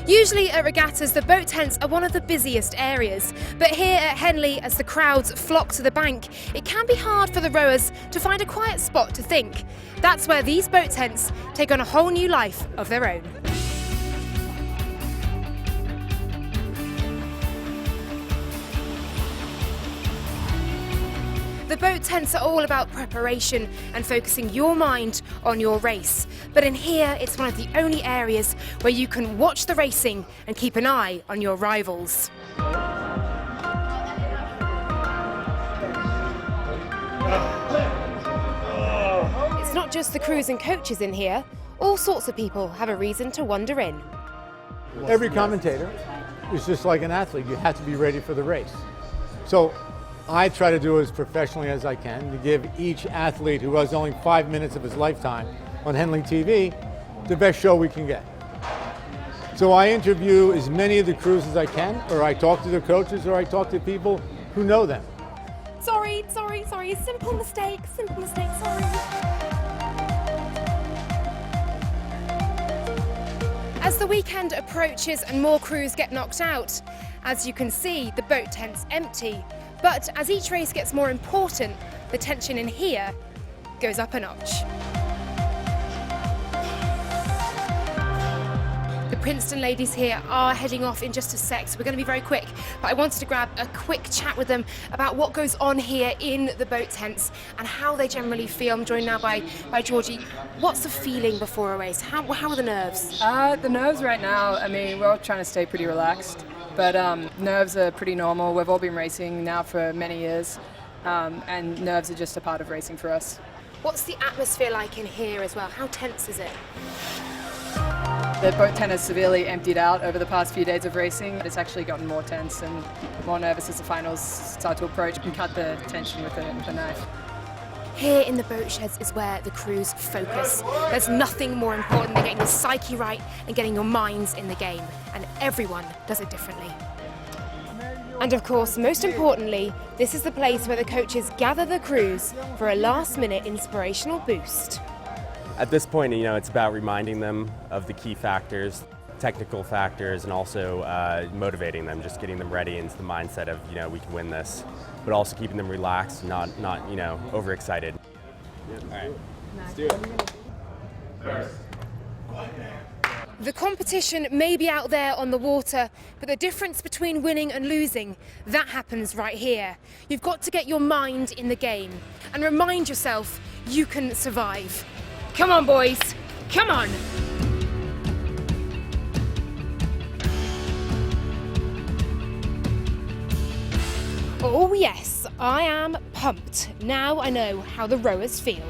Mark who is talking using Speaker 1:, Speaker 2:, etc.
Speaker 1: Usually at regattas, the boat tents are one of the busiest areas, but here at Henley, as the crowds flock to the bank, it can be hard for the rowers to find a quiet spot to think. That's where these boat tents take on a whole new life of their own. The boat tents are all about preparation and focusing your mind on your race. But in here, it's one of the only areas where you can watch the racing and keep an eye on your rivals. It's not just the crews and coaches in here. All sorts of people have a reason to wander in.
Speaker 2: Every commentator is just like an athlete. You have to be ready for the race. So I try to do it as professionally as I can to give each athlete who has only 5 minutes of his lifetime on Henley TV the best show we can get. So I interview as many of the crews as I can, or I talk to the coaches, or I talk to people who know them.
Speaker 1: Sorry, simple mistake, sorry. As the weekend approaches and more crews get knocked out, as you can see, the boat tent's empty. But as each race gets more important, the tension in here goes up a notch. The Princeton ladies here are heading off in just a sec, so we're going to be very quick. But I wanted to grab a quick chat with them about what goes on here in the boat tents and how they generally feel. I'm joined now by Georgie. What's the feeling before a race? How are the nerves?
Speaker 3: The nerves right now, I mean, we're all trying to stay pretty relaxed. But nerves are pretty normal. We've all been racing now for many years, and nerves are just a part of racing for us.
Speaker 1: What's the atmosphere like in here as well? How tense is it?
Speaker 3: The boat tent has severely emptied out over the past few days of racing. It's actually gotten more tense and more nervous as the finals start to approach. You can cut the tension with a knife.
Speaker 1: Here in the boat sheds is where the crews focus. There's nothing more important than getting your psyche right and getting your minds in the game. And everyone does it differently. And of course, most importantly, this is the place where the coaches gather the crews for a last-minute inspirational boost.
Speaker 4: At this point, it's about reminding them of the key factors, technical factors, and also motivating them, just getting them ready into the mindset of, we can win this, but also keeping them relaxed, not overexcited. All right, let's do it. First.
Speaker 1: The competition may be out there on the water, but the difference between winning and losing, that happens right here. You've got to get your mind in the game and remind yourself you can survive. Come on, boys, come on. Oh yes, I am pumped. Now I know how the rowers feel.